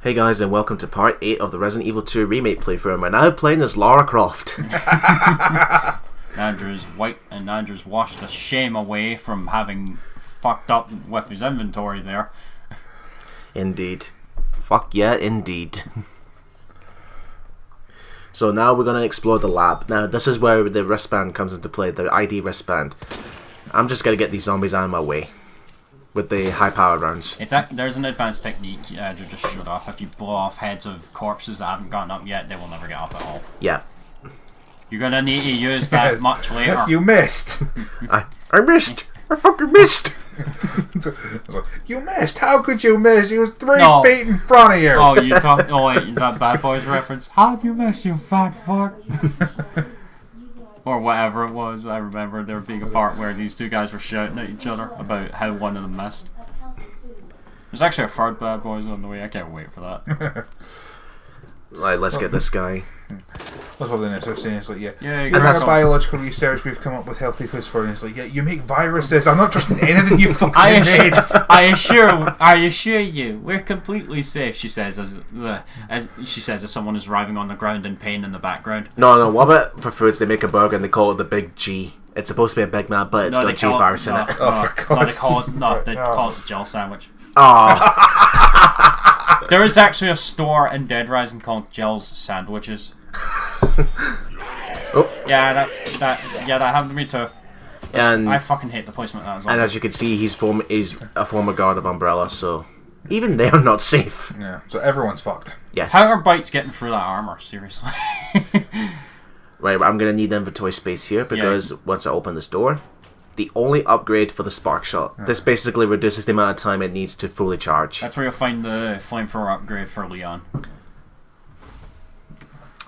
Hey guys, and welcome to part 8 of the Resident Evil 2 Remake playthrough. We're now playing as Lara Croft. Andrew's white and Andrew's washed the shame away from having fucked up with his inventory there. Indeed. Fuck yeah, indeed. So now we're going to explore the lab. Now this is where the wristband comes into play, the ID wristband. I'm just going to get these zombies out of my way with the high power rounds. There's an advanced technique Andrew just showed off. If you blow off heads of corpses that haven't gotten up yet, they will never get up at all. Yeah. You're going to need to use that much later. You missed. I missed. I fucking missed. You missed. How could you miss? He was 3 No. feet in front of you. Oh, you talk. Oh wait, that Bad Boys reference. How'd you miss, you fat fuck? Or whatever it was. I remember there being a part where these two guys were shouting at each other about how one of them missed. There's actually a third Bad Boys on the way. I can't wait for that. Right, let's get this guy. That's what they're saying. It's like, yeah. Yeah, In our biological research, we've come up with healthy foods for it. And it's like, yeah, you make viruses. I'm not trusting anything you fucking made. I assure you, we're completely safe. She says as someone is writhing on the ground in pain in the background. No, what about for foods? They make a burger and they call it the Big G. It's supposed to be a Big Mac, but it's got G virus in it. They call it Jill sandwich. Oh. There is actually a store in Dead Rising called Jill's Sandwiches. Oh. Yeah, that happened to me too. And I fucking hate the placement of that zombie. And as you can see, he's a former guard of Umbrella, so even they're not safe. Yeah, so everyone's fucked. Yes. How are bites getting through that armor? Seriously. Right, I'm gonna need inventory space here because once I open this door, the only upgrade for the spark shot. This basically reduces the amount of time it needs to fully charge. That's where you'll find the flamethrower upgrade for Leon.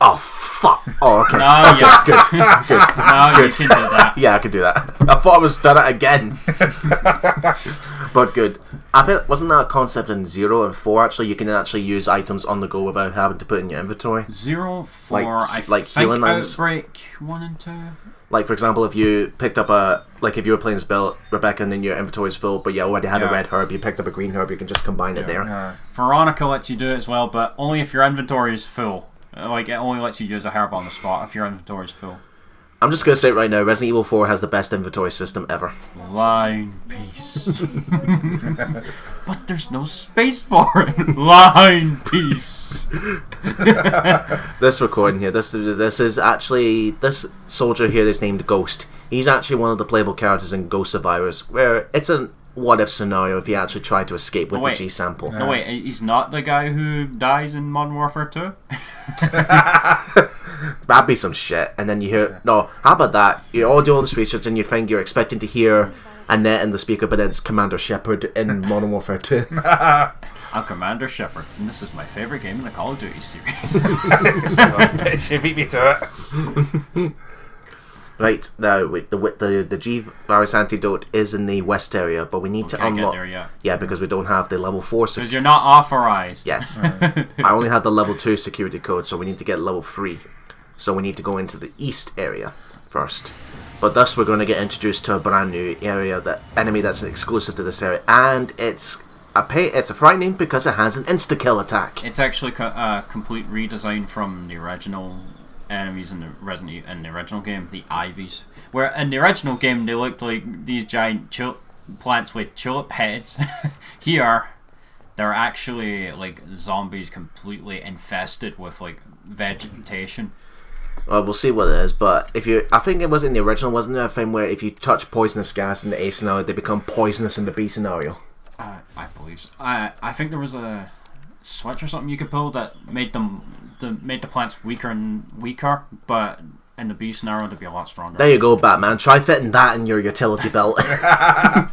Oh fuck! Oh okay. Good. No, you can do that. Yeah, I can do that. I thought I was done it again. But good. I think wasn't that a concept in 0 and 4 actually? You can actually use items on the go without having to put in your inventory. 0, 4, like I healing think lines. Outbreak 1 and 2. Like for example, if you picked up if you were playing as Rebecca and then your inventory is full, but you already had a red herb, you picked up a green herb, you can just combine it there. Veronica lets you do it as well, but only if your inventory is full. Like, it only lets you use a herb on the spot if your inventory is full. I'm just going to say it right now, Resident Evil 4 has the best inventory system ever. Line piece. But there's no space for it. Line piece. This recording here, this is actually, this soldier here is named Ghost. He's actually one of the playable characters in Ghost Survivors, where it's a what-if scenario if he actually tried to escape with the G sample. No, wait, he's not the guy who dies in Modern Warfare 2? That'd be some shit. And then you hear, no, how about that? You all do all this research and you think you're expecting to hear Annette in the speaker, but then it's Commander Shepard in Modern Warfare 2. I'm Commander Shepard, and this is my favourite game in the Call of Duty series. She beat me to it. Right, now the G virus antidote is in the west area, but we need to unlock. Yeah, because we don't have the level 4. Because you're not authorized. Yes, I only have the level 2 security code, so we need to get level 3. So we need to go into the east area first. But thus we're going to get introduced to a brand new area, that enemy that's exclusive to this area, and it's a frightening because it has an insta kill attack. It's actually a complete redesign from the original enemies in the original game, the Ivies. Where in the original game they looked like these giant plants with tulip heads. Here, they're actually like zombies completely infested with like vegetation. Well, we'll see what it is, but I think it was in the original, wasn't there a thing where if you touch poisonous gas in the A scenario, they become poisonous in the B scenario? I believe so. I think there was a switch or something you could pull that made the plants weaker and weaker, but in the B scenario they'd be a lot stronger. There you go, Batman. Try fitting that in your utility belt. That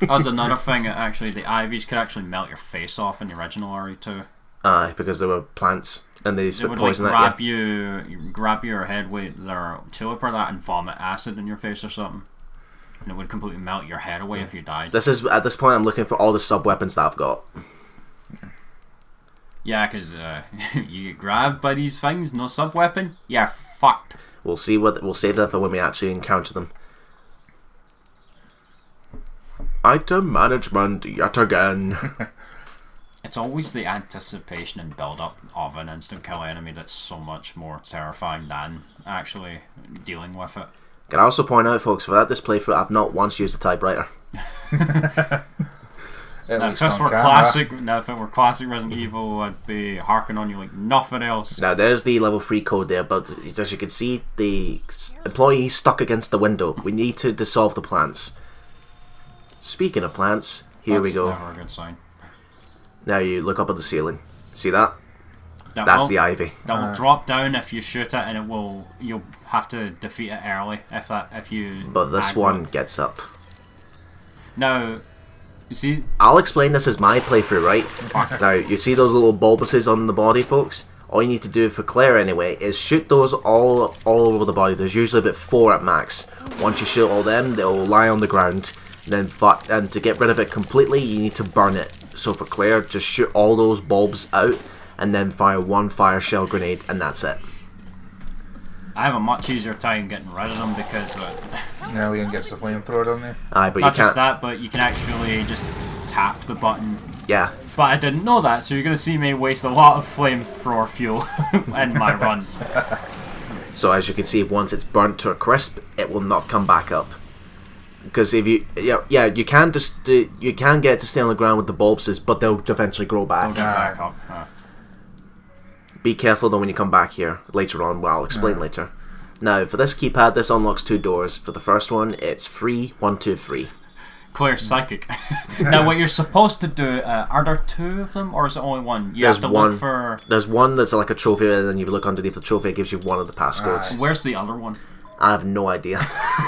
was another thing. Actually, the Ivies could actually melt your face off in the original RE2. Because they were plants and they would poison like grab your head with their tulip or that and vomit acid in your face or something. And it would completely melt your head away if you died. At this point I'm looking for all the sub weapons that I've got. Yeah, because you get grabbed by these things, no sub weapon, yeah, fucked. We'll save that for when we actually encounter them. Item management yet again. It's always the anticipation and build-up of an instant kill enemy that's so much more terrifying than actually dealing with it. Can I also point out, folks, throughout this playthrough, I've not once used a typewriter. Now, if it were classic Resident Evil, I'd be harking on you like nothing else. Now, there's the level 3 code there, but as you can see, the employee stuck against the window. We need to dissolve the plants. Speaking of plants, here we go. That's never a good sign. Now you look up at the ceiling. See that? That's That's the ivy. That will drop down if you shoot it, and you'll have to defeat it early if you. But this aggro one it. gets up. Now, you see, I'll explain this as my playthrough, right? Now, you see those little bulbuses on the body, folks? All you need to do for Claire, anyway, is shoot those all over the body. There's usually about 4 at max. Once you shoot all them, they'll lie on the ground. And to get rid of it completely, you need to burn it. So for Claire, just shoot all those bulbs out, and then fire 1 fire shell grenade, and that's it. I have a much easier time getting rid of them because Now Leon gets the flamethrower, doesn't he? Aye, but not you can't. just that, but you can actually just tap the button. Yeah. But I didn't know that, so you're going to see me waste a lot of flamethrower fuel in my run. So as you can see, once it's burnt to a crisp, it will not come back up. Because if you, you can you can get it to stay on the ground with the bulbs, but they'll eventually grow back. I'll get back up. Be careful though when you come back here later on. Well, I'll explain later. Now for this keypad, this unlocks 2 doors. For the first one, it's 3, 1, 2, 3. Claire's psychic. Now, what you're supposed to do, are there 2 of them, or is it only 1? You There's have to one. look for. There's one that's like a trophy, and then you look underneath the trophy, it gives you one of the passcodes. Where's the other one? I have no idea.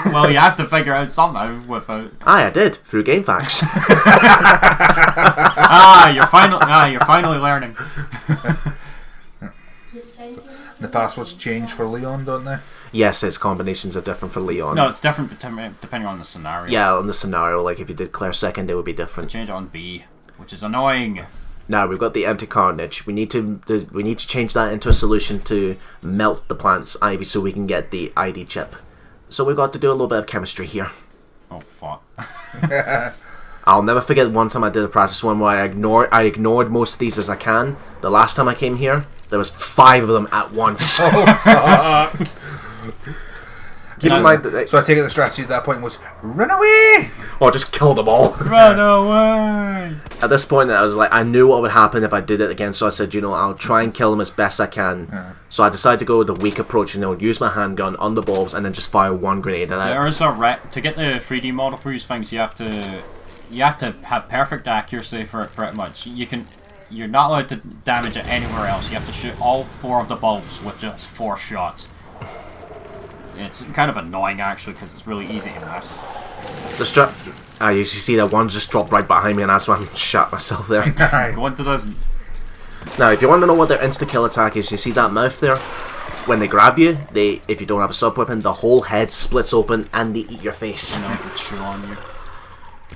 Well, you have to figure out somehow without. I did through GameFAQs. You're finally learning. The passwords change for Leon, don't they? Yes, its combinations are different for Leon. No, it's different depending on the scenario. Yeah, on the scenario, like if you did Claire second, it would be different. Change on B, which is annoying. Now we've got the anti-carnage. We need to change that into a solution to melt the plant's ivy so we can get the ID chip. So we've got to do a little bit of chemistry here. Oh fuck. I'll never forget one time I did a practice one where I ignored most of these as I can. The last time I came here, there was 5 of them at once. Oh fuck! Keep in mind that So I take it the strategy at that point was run away, or just kill them all. Run away! At this point, I was like, I knew what would happen if I did it again, so I said, I'll try and kill them as best I can. So I decided to go with the weak approach, use my handgun on the bulbs and then just fire 1 grenade at it. There is to get the 3D model for these things. You have to have perfect accuracy for it. Pretty much, you're not allowed to damage it anywhere else. You have to shoot all 4 of the bulbs with just 4 shots. It's kind of annoying actually because it's really easy to miss. The strap. You see that one just dropped right behind me, and that's why I shot myself there. Go into the. Now, if you want to know what their insta-kill attack is, you see that mouth there? When they grab you, if you don't have a sub-weapon, the whole head splits open and they eat your face. No, it's chew on you.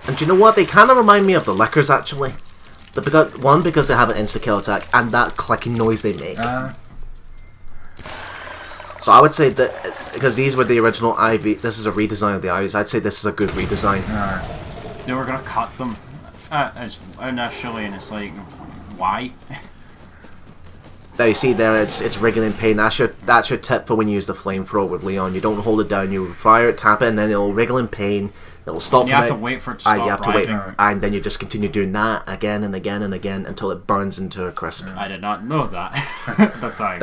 And do you know what? They kind of remind me of the Lickers, actually. Because they have an insta-kill attack, and that clicking noise they make. So I would say that, because these were the original Ivy, this is a redesign of the Ivies, I'd say this is a good redesign. They were going to cut them initially, and it's like, why? Now you see there, it's wriggling in pain. That's your tip for when you use the flamethrower with Leon. You don't hold it down, you fire it, tap it, and then it'll wriggle in pain. It'll stop. And you have to wait for it to stop. You have to wait, and then you just continue doing that again and again and again until it burns into a crisp. I did not know that at the time.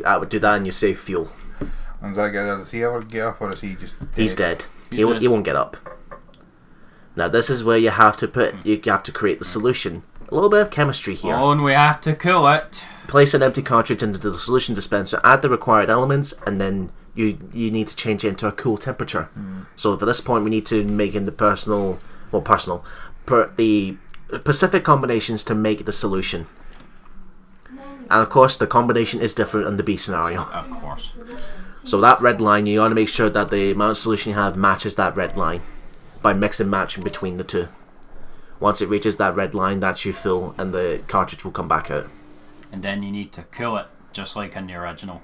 I would do that, and you save fuel. And does he ever get up, or is he just dead? He's dead. He won't get up. Now this is where you have to create the solution. A little bit of chemistry here. Oh, and we have to kill it. Place an empty cartridge into the solution dispenser, add the required elements, and then you need to change it into a cool temperature. So for this point, we need to make in the the specific combinations to make the solution. And of course, the combination is different in the B scenario. Of course. So that red line, you want to make sure that the amount of solution you have matches that red line by mix and matching between the two. Once it reaches that red line, that's you full, and the cartridge will come back out. And then you need to kill it, just like in the original.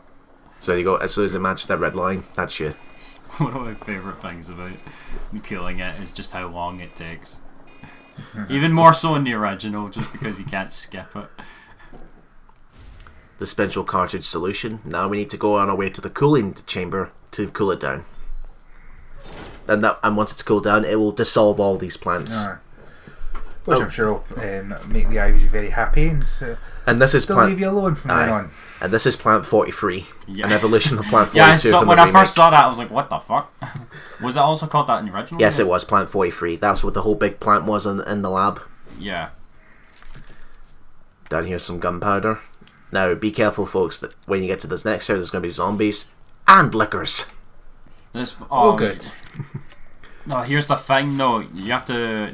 So there you go, as soon as it matches that red line, that's you. One of my favourite things about killing it is just how long it takes. Even more so in the original, just because you can't skip it. The spiritual cartridge solution. Now we need to go on our way to the cooling chamber to cool it down. And once it's cooled down, it will dissolve all these plants. Which I'm sure will make the Ivies very happy and this is they'll leave you alone from then on. And this is plant 43, an evolution of plant 42 yeah, from when the I remake. first saw that, I was like, what the fuck? Was it also called that in the original? Yes, it was plant 43. That's what the whole big plant was in the lab. Yeah. Down here's some gunpowder. Now, be careful, folks, that when you get to this next area, there's going to be zombies and lickers. Good. No, here's the thing, though. You have to...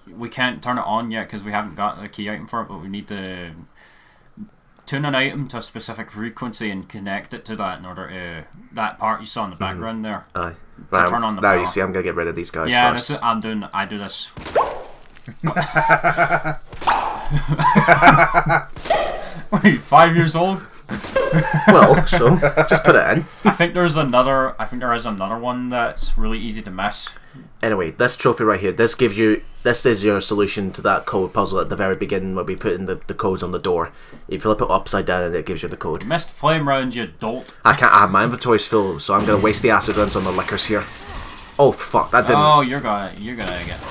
We can't turn it on yet because we haven't got a key item for it, but we need to tune an item to a specific frequency and connect it to that in order to... That part you saw in the background there. Aye. To turn on the now power. you see, I'm going to get rid of these guys Yeah, first. I do this. Wait, 5 years old? Well, so just put it in. I think there is another one that's really easy to miss. Anyway, this trophy right here, this is your solution to that code puzzle at the very beginning where we put in the codes on the door. You flip it upside down and it gives you the code. Missed flame round, you dolt. I can't have my inventory's full, so I'm going to waste the acid runs on the lickers here. Oh fuck, that didn't... Oh, you're gonna get...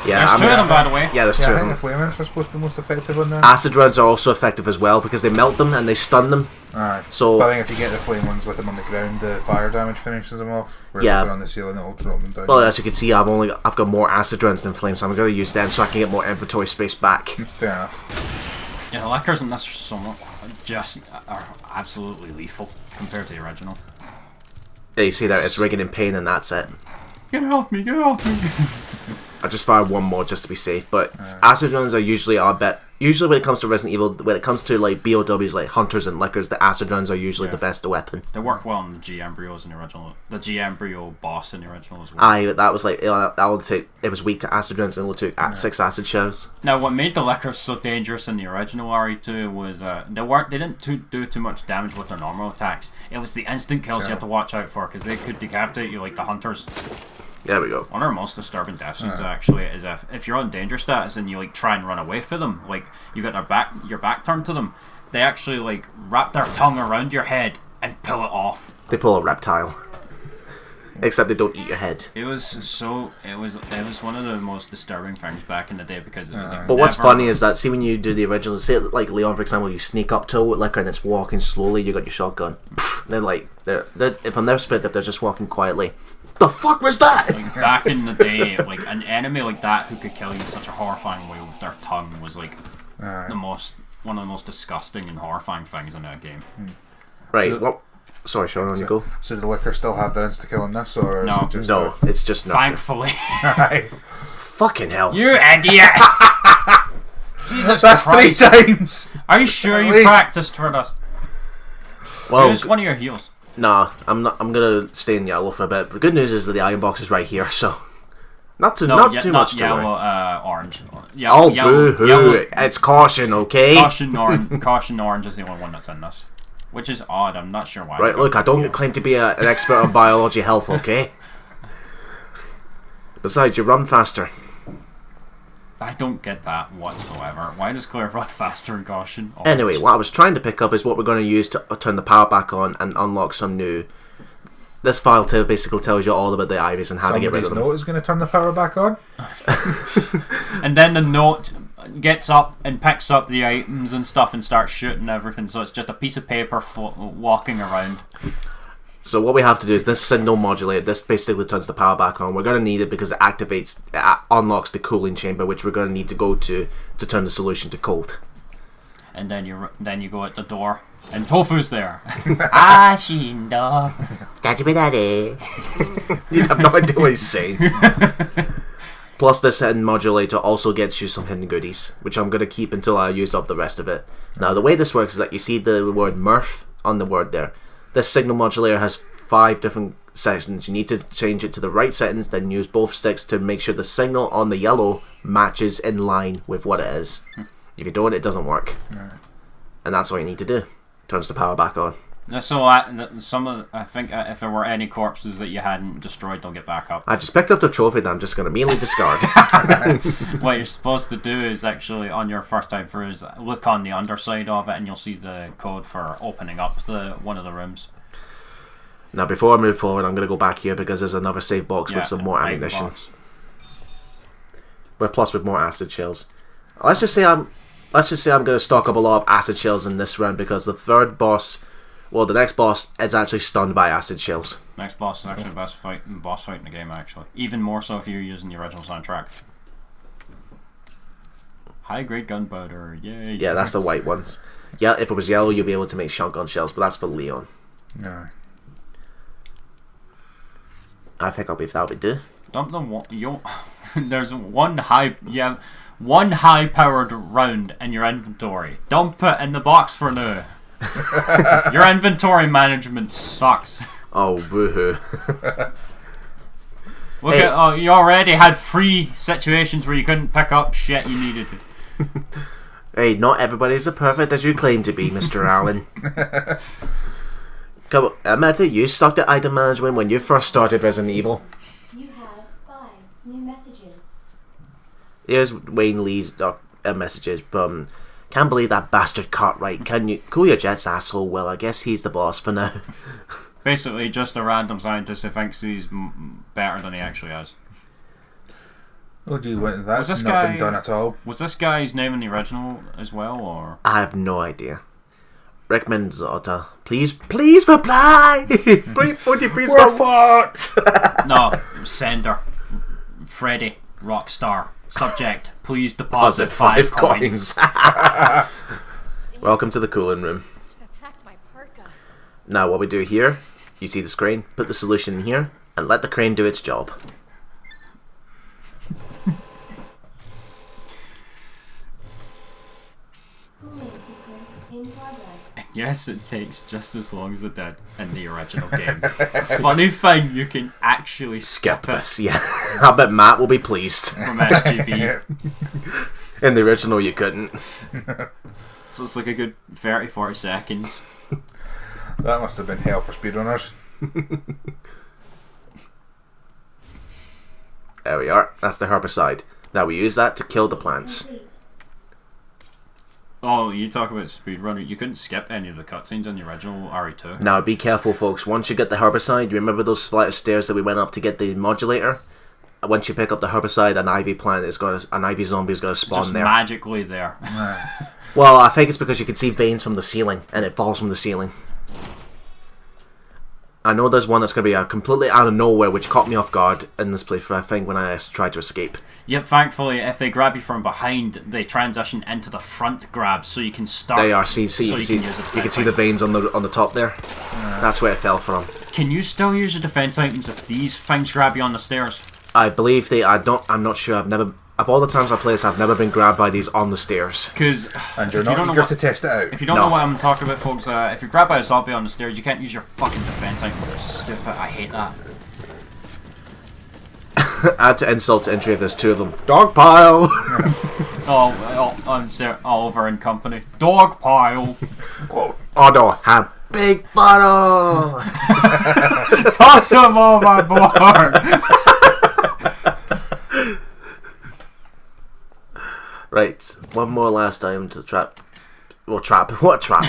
Yeah, there's two of them, by the way. Yeah, there's two I of think them. the flamers are supposed to be most effective on that. Acid runs are also effective as well because they melt them and they stun them. Alright. So But I think if you get the flame ones with them on the ground, the fire damage finishes them off. Whereas Yeah. if they're on the ceiling, it'll drop them down. well, as you can see, I've got more acid runs than flames, so I'm going to use them so I can get more inventory space back. Fair enough. Yeah, the lickers in this are are absolutely lethal compared to the original. Yeah, you see that it's rigging in pain and that's it. Get off me, get off me. I just fired one more just to be safe, but acid runs are usually usually when it comes to Resident Evil, when it comes to like BOWs like hunters and lickers, the acid runs are usually the best weapon. They work well on the G embryos in the original. The G embryo boss in the original as well. Aye, but that was like it was weak to acid runs and it took 6 acid shells. Now, what made the lickers so dangerous in the original RE2 was they didn't do too much damage with their normal attacks. It was the instant kills you had to watch out for because they could decapitate you like the hunters. There we go. One of our most disturbing death scenes actually is if you're on danger status and you like try and run away from them, like you got your back turned to them, they actually like wrap their tongue around your head and pull it off. They pull a reptile. Except they don't eat your head. It was one of the most disturbing things back in the day because it was like But what's funny is that, see when you do the original, say like Leon for example, you sneak up to a licker and it's walking slowly, you got your shotgun. Then like they're from their perspective they're just walking quietly. The fuck was that? Like back in the day, like an enemy like that who could kill you in such a horrifying way with their tongue was like one of the most disgusting and horrifying things in that game. Right. So- Well, sorry, Sean, on you go. So does the liquor still have their insta kill in this, or No. is it just No, it's just nothing. Thankfully. Fucking hell. You idiot! Jesus That's Christ. 3 times! Are you sure At you least. practiced for this? Well, Use one of your heals. nah, I'm not. I'm gonna stay in yellow for a bit. The good news is that the iron box is right here, so not too much to yellow, worry. Orange. Oh, boo hoo! It's caution, okay? Caution orange is the only one that's in this. Which is odd, I'm not sure why. Right, look, I don't claim to be an expert on biology health, okay? Besides, you run faster. I don't get that whatsoever. Why does Claire run faster in caution? Orange? Anyway, what I was trying to pick up is what we're going to use to turn the power back on and unlock some new... This file basically tells you all about the Ivies and how to get rid Somebody's of them. note is going to turn the power back on. And then the note gets up and picks up the items and stuff and starts shooting everything. So it's just a piece of paper walking around. So what we have to do is this signal modulator. This basically turns the power back on. We're going to need it because it unlocks the cooling chamber, which we're going to need to go to turn the solution to cold. And then you go at the door and Tofu's there. Ashindo. Daddy. You have no idea what he's saying. Plus, this hidden modulator also gets you some hidden goodies, which I'm going to keep until I use up the rest of it. Now, the way this works is that you see the word Murph on the word there. This signal modulator has 5 different sections. You need to change it to the right settings, then use both sticks to make sure the signal on the yellow matches in line with what it is. If you don't, it doesn't work. And that's all you need to do. Turns the power back on. So I think if there were any corpses that you hadn't destroyed, they'll get back up. I just picked up the trophy that I'm just going to immediately discard. What you're supposed to do is actually, on your first time through, is look on the underside of it, and you'll see the code for opening up one of the rooms. Now, before I move forward, I'm going to go back here because there's another save box with some more item ammunition. box. With more acid shells. Let's just say I'm going to stock up a lot of acid shells in this round because the next boss is actually stunned by acid shells. Next boss is actually the best boss fight in the game, actually. Even more so if you're using the original soundtrack. High grade gunpowder, yay! Yeah, that's the white ones. Yeah, if it was yellow, you'll be able to make shotgun shells, but that's for Leon. No. I think that would do. Dump them. There's one high-powered round in your inventory. Dump it in the box for now. Your inventory management sucks. Oh, woohoo! You already had 3 situations where you couldn't pick up shit you needed. Hey, not everybody's as perfect as you claim to be, Mr. Allen. Come on, admit it, you sucked at item management when you first started Resident Evil. You have 5 new messages. Here's Wayne Lee's messages. Can't believe that bastard Cartwright. Can you cool your jets, asshole? Well, I guess he's the boss for now. Basically, just a random scientist who thinks he's better than he actually is. Oh, gee, that's not been done at all. Was this guy's name in the original as well, or? I have no idea. Rick Mendoza, please reply! Please We're fucked! No, sender. Freddy, Rockstar. Subject, please deposit 5 coins. Welcome to the cooling room. I packed my parka. Now what we do here, you see the screen, put the solution in here, and let the crane do its job. Cooling sequence in progress. Yes, it takes just as long as it did in the original game. Funny thing, you can actually skip this. Yeah, I bet Matt will be pleased. From SGB. In the original, you couldn't. So it's like a good 30-40 seconds. That must have been hell for speedrunners. There we are. That's the herbicide. Now we use that to kill the plants. Complete. Oh, you talk about speedrunner. You couldn't skip any of the cutscenes in the original RE2. Now be careful, folks. Once you get the herbicide, you remember those flight of stairs that we went up to get the modulator? Once you pick up the herbicide, an ivy zombie is going to spawn it's just there. Magically there. Well, I think it's because you can see veins from the ceiling, and it falls from the ceiling. I know there's one that's going to be completely out of nowhere, which caught me off guard in this playthrough, I think, when I tried to escape. Yep, thankfully, if they grab you from behind, they transition into the front grab, so you can start. They are. See, you can see the veins on the top there. That's where it fell from. Can you still use your defense items if these things grab you on the stairs? I believe they. I'm not sure. Of all the times I play this, I've never been grabbed by these on the stairs. And you're not eager to test it out. If you don't know what I'm talking about, folks, if you're grabbed by a zombie on the stairs, you can't use your fucking defense item. It's stupid. I hate that. Add to insult to injury if there's 2 of them. Dog pile! I'm there, Oliver and company. Dog pile! Oh no, have big bottle! Toss him overboard! Right, one more last item to trap. Well, trap. What trap?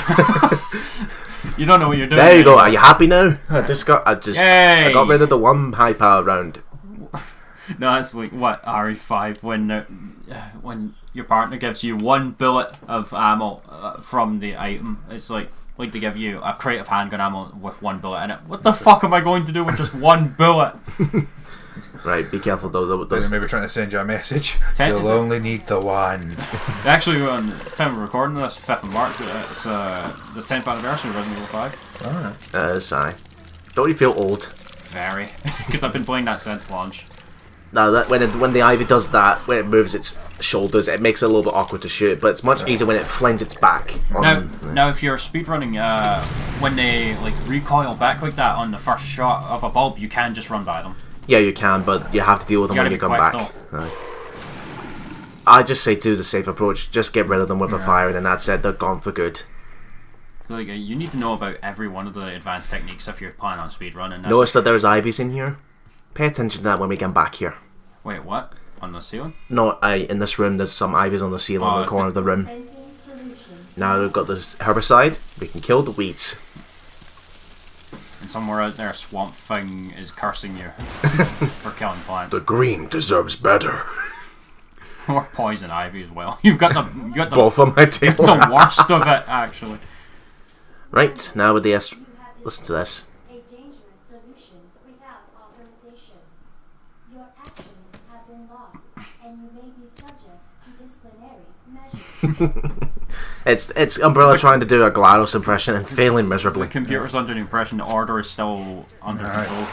You don't know what you're doing. There you go. Are you happy now? I got rid of the one high power round. No, it's like what RE5 when your partner gives you 1 bullet of ammo from the item. It's like they give you a crate of handgun ammo with 1 bullet in it. What the fuck am I going to do with just 1 bullet? Right, be careful though. They're maybe trying to send you a message. You'll only need the 1. Actually, on the time we're recording this, 5th of March, it's the 10th anniversary of Resident Evil 5. Alright. Don't you feel old? Very, because I've been playing that since launch. Now that when the ivy does that, when it moves its shoulders, it makes it a little bit awkward to shoot. But it's much easier when it flings its back. Now, if you're speedrunning, when they recoil back like that on the first shot of a bulb, you can just run by them. Yeah, you can, but you have to deal with them when you come back. I just say do the safe approach. Just get rid of them with a fire, and then that's it. They're gone for good. Like, you need to know about every one of the advanced techniques if you're planning on speedrunning. Notice that there's ivies in here. Pay attention to that when we get back here. Wait, what? On the ceiling? No, in this room there's some ivies on the ceiling in the corner of the room. Dispensing solution. Now we've got this herbicide. We can kill the weeds. And somewhere out there, Swamp Thing is cursing you for killing plants. The green deserves better. Or poison ivy as well. You've got the Both on my table. the worst of it, actually. Right, now with the listen to this. A dangerous solution without authorization. Your actions have been logged, and you may be subject to disciplinary measures. It's Umbrella trying to do a GLaDOS impression and failing miserably. The computer's under the impression the order is still under control.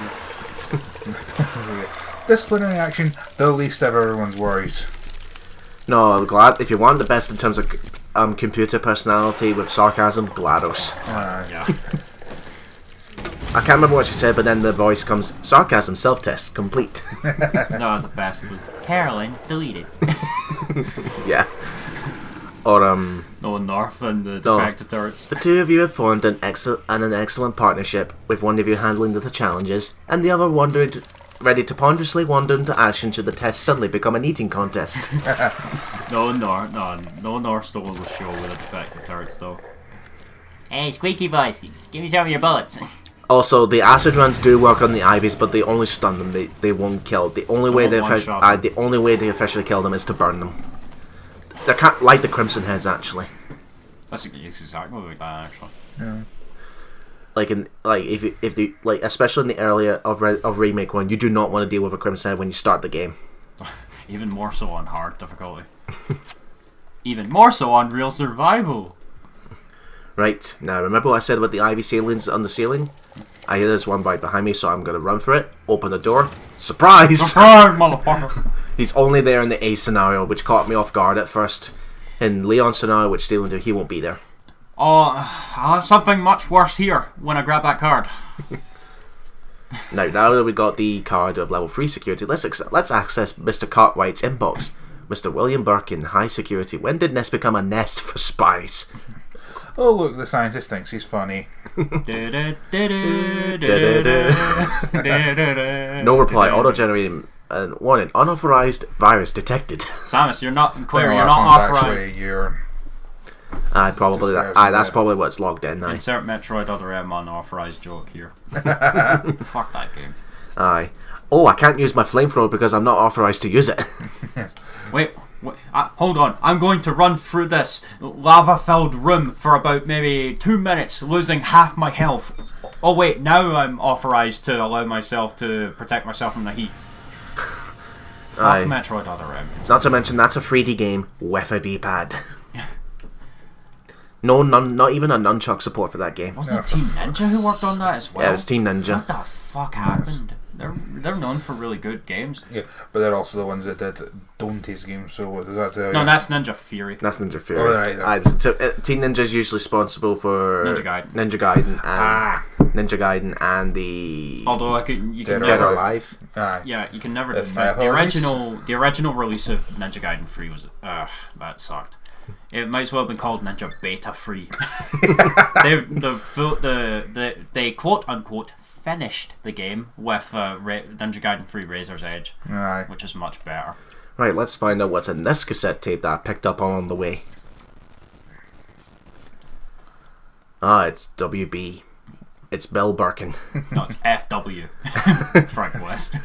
Disciplinary action, the least of everyone's worries. No, I'm glad if you want the best in terms of computer personality with sarcasm, GLaDOS. Yeah. I can't remember what she said, but then the voice comes, sarcasm self-test complete. No, the best was Carolyn deleted. Yeah. Or No, North and the defective turrets. the two of you have formed an excellent partnership, with one of you handling the challenges and the other ready to ponderously wander into action should the test suddenly become an eating contest. No North stole the show with the defective turrets though. Hey, Squeaky Boys, give me some of your bullets. Also, the acid runs do work on the ivies, but they only stun them. They won't kill. The only way they officially kill them is to burn them. They're kind of like the Crimson Heads, actually. That's exactly like that, actually. Yeah. Especially in the earlier of Remake 1, you do not want to deal with a Crimson Head when you start the game. Even more so on hard difficulty. Even more so on real survival. Right, now remember what I said about the ivy ceilings on the ceiling? I hear there's one right behind me, so I'm going to run for it, open the door. Surprise! Surprise, motherfucker! He's only there in the A scenario, which caught me off guard at first. In Leon's scenario, which Steven did, he won't be there. Oh, I'll have something much worse here when I grab that card. Now that we got the card of level 3 security, let's access Mr. Cartwright's inbox. Mr. William Birkin, high security. When did Nest become a nest for spies? Oh look, the scientist thinks he's funny. No reply. Auto-generating. Warning: unauthorized virus detected. Samus, you're not clear. The You're last not one's authorized. actually your Probably Just that's probably what's logged in now. Insert Metroid Other M unauthorized joke here. Fuck that game. Aye. Oh, I can't use my flamethrower because I'm not authorized to use it. Wait, hold on. I'm going to run through this lava-filled room for about maybe 2 minutes, losing half my health. Oh wait, now I'm authorized to allow myself to protect myself from the heat. Fuck Aye. Metroid Other M. Not to mention that's a 3D game with a D-pad. No, not even a nunchuck support for that game. Wasn't it Team Ninja who worked on that as well? Yeah, it was Team Ninja. What the fuck happened? They're known for really good games. yeah, but they're also the ones that did Dante's games. So what does that tell you? No, that's Ninja Fury. That's Ninja Fury. Oh, right, right. Team Ninja is usually responsible for Ninja Gaiden. Ninja Gaiden and the Although you can Dead Dead never, or Alive. Aye. yeah, you can never My defend apologies. the original release of Ninja Gaiden 3 was that sucked. It might as well have been called Ninja Beta 3. They quote unquote finished the game with Ninja Gaiden 3 Razor's Edge, Aye. which is much better. Right, let's find out what's in this cassette tape that I picked up on the way. It's WB. It's Bill Birkin. No, it's FW. Frank West.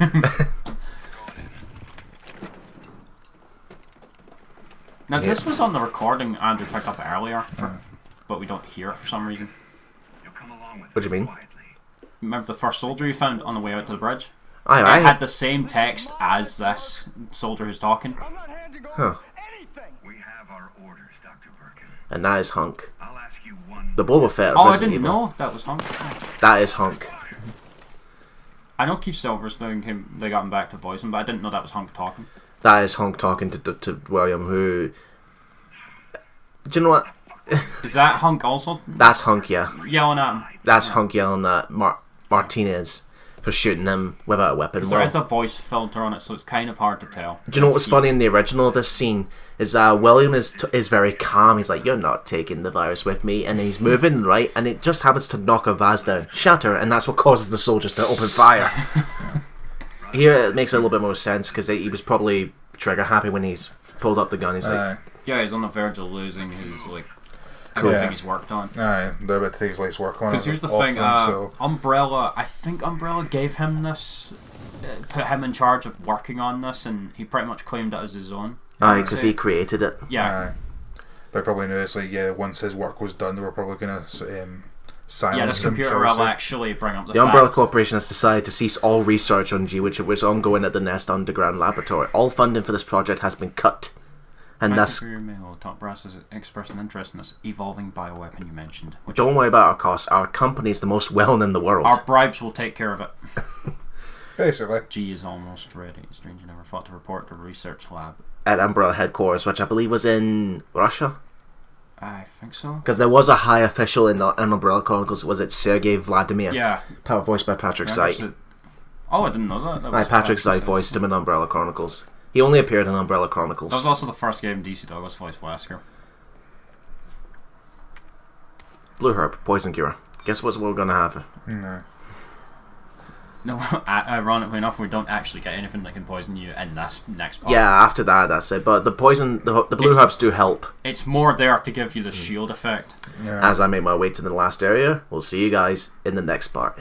Now, this was on the recording Andrew picked up earlier, but we don't hear it for some reason. What do you mean? Remember the first soldier you found on the way out to the bridge? Aye, It aye. had the same text as this soldier who's talking. I'm not handing over Huh. anything. We have our orders, Dr. Birkin. And that is Hunk. I'll ask you one. The Boba Fett of Oh, I Resident didn't Evil. know that was Hunk. That is Hunk. I know Keith Silver's doing him. They got him back to voice him, but I didn't know that was Hunk talking. That is Hunk talking to William, who... Do you know what? Is that Hunk also That's Hunk, yeah. yelling at him? That's Hunk yelling at Martinez. for shooting them without a weapon. There is a voice filter on it, so it's kind of hard to tell. Do you know what was funny in the original of this scene? Is William is very calm. He's like, "You're not taking the virus with me," and he's moving right, and it just happens to knock a vase down, shatter, and that's what causes the soldiers to open fire. Here it makes a little bit more sense because he was probably trigger happy when he's pulled up the gun. He's like, yeah, he's on the verge of losing his everything he's worked on. Aye, they're about to take his life's work on it. Because here's the thing, Umbrella, I think Umbrella gave him this, put him in charge of working on this, and he pretty much claimed it as his own. aye, because he created it. Yeah. They probably knew it's like, once his work was done, they were probably going to silence Yeah, this him, computer shall we will say. actually bring up the The Umbrella fact. Corporation has decided to cease all research on G, which was ongoing at the Nest Underground Laboratory. All funding for this project has been cut. And Thank that's... you for your mail. Top Brass has expressed an interest in this evolving bioweapon you mentioned. Which Don't worry about our costs. Our company's the most well-known in the world. our bribes will take care of it. Basically. G is almost ready. Strange you never thought to report to research lab. At Umbrella headquarters, which I believe was in Russia. I think so. Because there was a high official in Umbrella Chronicles. Was it Sergei Vladimir? Yeah. Voiced by Patrick Yeah, Sight. Oh, I didn't know that. Aye, Patrick Sight voiced him in Umbrella Chronicles. He only appeared in Umbrella That was Chronicles. also the first game DC Douglas voiced Wesker. Blue Herb, Poison Cure. Guess what we're gonna have? No. No, ironically enough, we don't actually get anything that can poison you in this next part. Yeah, after that, that's it. But the poison, the blue herbs do help. It's more there to give you the shield effect. Yeah. As I make my way to the last area, we'll see you guys in the next part.